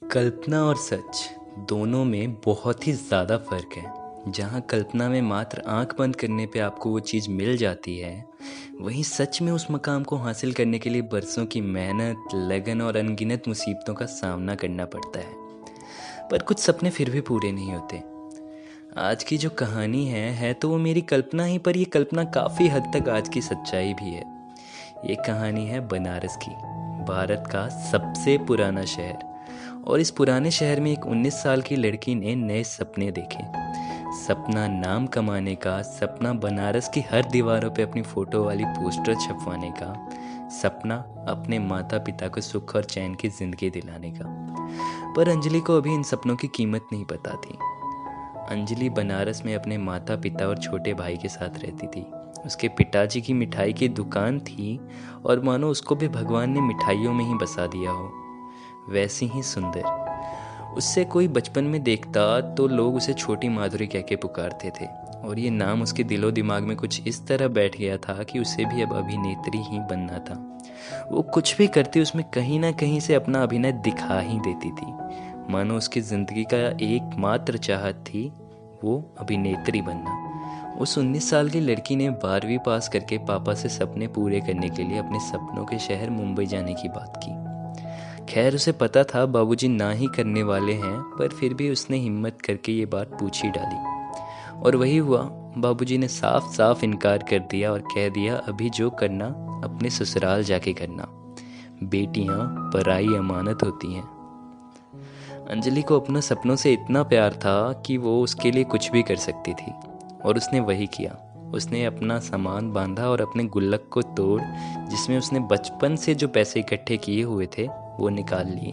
कल्पना और सच दोनों में बहुत ही ज़्यादा फ़र्क है। जहाँ कल्पना में मात्र आंख बंद करने पे आपको वो चीज़ मिल जाती है, वहीं सच में उस मकाम को हासिल करने के लिए बरसों की मेहनत, लगन और अनगिनत मुसीबतों का सामना करना पड़ता है। पर कुछ सपने फिर भी पूरे नहीं होते। आज की जो कहानी है तो वो मेरी कल्पना ही, पर ये कल्पना काफ़ी हद तक आज की सच्चाई भी है। ये कहानी है बनारस की, भारत का सबसे पुराना शहर। और इस पुराने शहर में एक 19 साल की लड़की ने नए सपने देखे। सपना नाम कमाने का, सपना बनारस की हर दीवारों पे अपनी फ़ोटो वाली पोस्टर छपवाने का, सपना अपने माता पिता को सुख और चैन की ज़िंदगी दिलाने का। पर अंजलि को अभी इन सपनों की कीमत नहीं पता थी। अंजलि बनारस में अपने माता पिता और छोटे भाई के साथ रहती थी। उसके पिताजी की मिठाई की दुकान थी और मानो उसको भी भगवान ने मिठाइयों में ही बसा दिया हो। वैसी ही सुंदर। उससे कोई बचपन में देखता तो लोग उसे छोटी माधुरी कह के पुकारते थे, और ये नाम उसके दिलो दिमाग में कुछ इस तरह बैठ गया था कि उसे भी अब अभिनेत्री ही बनना था। वो कुछ भी करती उसमें कहीं ना कहीं से अपना अभिनय दिखा ही देती थी। मानो उसकी ज़िंदगी का एकमात्र चाहत थी वो अभिनेत्री बनना। उस 19 साल की लड़की ने 12वीं पास करके पापा से सपने पूरे करने के लिए अपने सपनों के शहर मुंबई जाने की बात की। खैर, उसे पता था बाबूजी ना ही करने वाले हैं, पर फिर भी उसने हिम्मत करके ये बात पूछ ही डाली। और वही हुआ। बाबूजी ने साफ साफ इनकार कर दिया और कह दिया, अभी जो करना अपने ससुराल जाके करना। बेटियां पराई अमानत होती हैं। अंजलि को अपने सपनों से इतना प्यार था कि वो उसके लिए कुछ भी कर सकती थी, और उसने वही किया। उसने अपना सामान बांधा और अपने गुल्लक को तोड़, जिसमें उसने बचपन से जो पैसे इकट्ठे किए हुए थे वो निकाल लिए।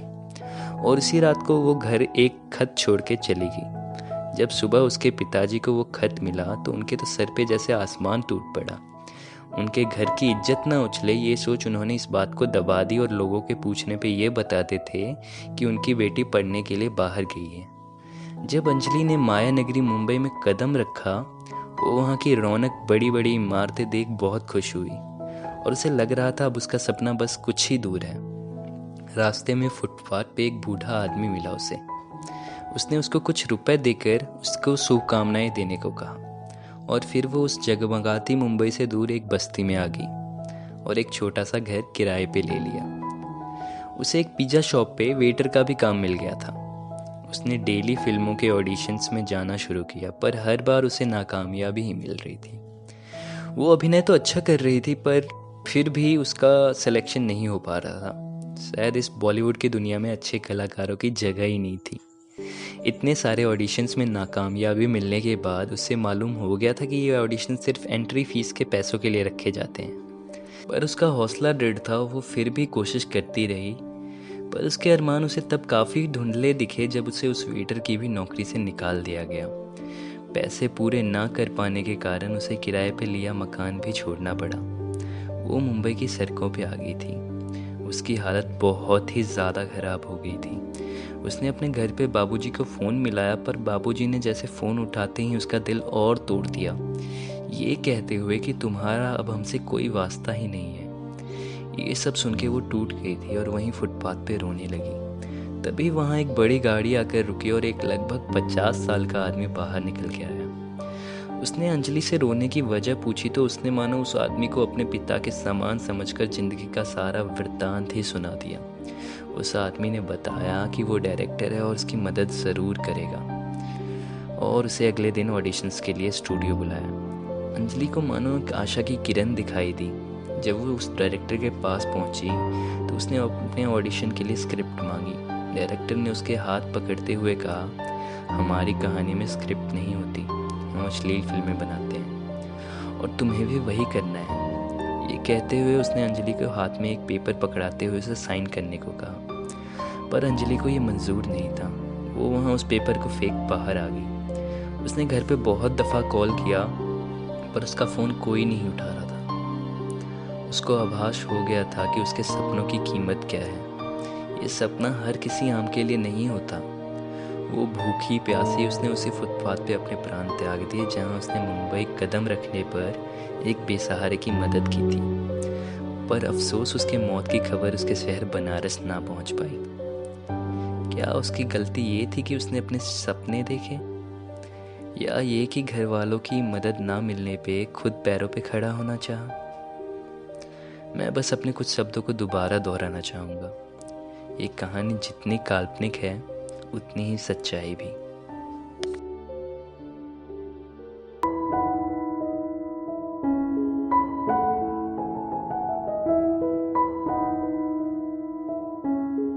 और उसी रात को वो घर एक खत छोड़ के चली गई। जब सुबह उसके पिताजी को वो खत मिला तो उनके तो सर पे जैसे आसमान टूट पड़ा। उनके घर की इज्जत ना उछले, ये सोच उन्होंने इस बात को दबा दी और लोगों के पूछने पे ये बताते थे कि उनकी बेटी पढ़ने के लिए बाहर गई है। जब अंजलि ने माया नगरी मुंबई में कदम रखा, वो वहाँ की रौनक, बड़ी बड़ी इमारतें देख बहुत खुश हुई, और उसे लग रहा था अब उसका सपना बस कुछ ही दूर है। रास्ते में फुटपाथ पे एक बूढ़ा आदमी मिला उसे। उसने उसको कुछ रुपए देकर उसको शुभकामनाएं देने को कहा, और फिर वो उस जगमगाती मुंबई से दूर एक बस्ती में आ गई और एक छोटा सा घर किराए पे ले लिया। उसे एक पिज़्ज़ा शॉप पे वेटर का भी काम मिल गया था। उसने डेली फिल्मों के ऑडिशंस में जाना शुरू किया, पर हर बार उसे नाकामयाबी ही मिल रही थी। वो अभिनय तो अच्छा कर रही थी, पर फिर भी उसका सिलेक्शन नहीं हो पा रहा था। शायद इस बॉलीवुड की दुनिया में अच्छे कलाकारों की जगह ही नहीं थी। इतने सारे ऑडिशंस में नाकामयाबी मिलने के बाद उससे मालूम हो गया था कि ये ऑडिशन सिर्फ एंट्री फीस के पैसों के लिए रखे जाते हैं। पर उसका हौसला दृढ़ था, वो फिर भी कोशिश करती रही। पर उसके अरमान उसे तब काफ़ी धुंधले दिखे जब उसे उस वेटर की भी नौकरी से निकाल दिया गया। पैसे पूरे ना कर पाने के कारण उसे किराए पे लिया मकान भी छोड़ना पड़ा। वो मुंबई की सड़कों पे आ गई थी। उसकी हालत बहुत ही ज़्यादा ख़राब हो गई थी। उसने अपने घर पे बाबूजी को फ़ोन मिलाया, पर बाबूजी ने जैसे फ़ोन उठाते ही उसका दिल और तोड़ दिया, ये कहते हुए कि तुम्हारा अब हमसे कोई वास्ता ही नहीं है। ये सब सुन के वो टूट गई थी और वहीं फुटपाथ पे रोने लगी। तभी वहाँ एक बड़ी गाड़ी आकर रुकी और एक लगभग 50 साल का आदमी बाहर निकल के आया। उसने अंजलि से रोने की वजह पूछी तो उसने मानो उस आदमी को अपने पिता के समान समझकर जिंदगी का सारा वृत्तांत ही सुना दिया। उस आदमी ने बताया कि वो डायरेक्टर है और उसकी मदद ज़रूर करेगा, और उसे अगले दिन ऑडिशंस के लिए स्टूडियो बुलाया। अंजलि को मानो एक आशा की किरण दिखाई दी। जब वो उस डायरेक्टर के पास पहुंची तो उसने अपने ऑडिशन के लिए स्क्रिप्ट मांगी। डायरेक्टर ने उसके हाथ पकड़ते हुए कहा, हमारी कहानी में स्क्रिप्ट नहीं होती, हम अश्लील फिल्में बनाते हैं और तुम्हें भी वही करना है। ये कहते हुए उसने अंजलि को हाथ में एक पेपर पकड़ाते हुए उसे साइन करने को कहा, पर अंजलि को ये मंजूर नहीं था। वो वहाँ उस पेपर को फेंक बाहर आ गई। उसने घर पे बहुत दफ़ा कॉल किया, पर उसका फ़ोन कोई नहीं उठा रहा था। उसको आभास हो गया था कि उसके सपनों की कीमत क्या है। ये सपना हर किसी आम के लिए नहीं होता। वो भूखी प्यासी उसने उसी फुटपाथ पे अपने प्राण त्याग दिए जहाँ उसने मुंबई कदम रखने पर एक बेसहारे की मदद की थी। पर अफसोस, उसके मौत की खबर उसके शहर बनारस ना पहुंच पाई, क्या उसकी गलती ये थी कि उसने अपने सपने देखे, या ये कि घर वालों की मदद ना मिलने पे खुद पैरों पे खड़ा होना चाहा? मैं बस अपने कुछ शब्दों को दोबारा दोहराना चाहूँगा। ये कहानी जितनी काल्पनिक है उतनी ही सच्चाई भी।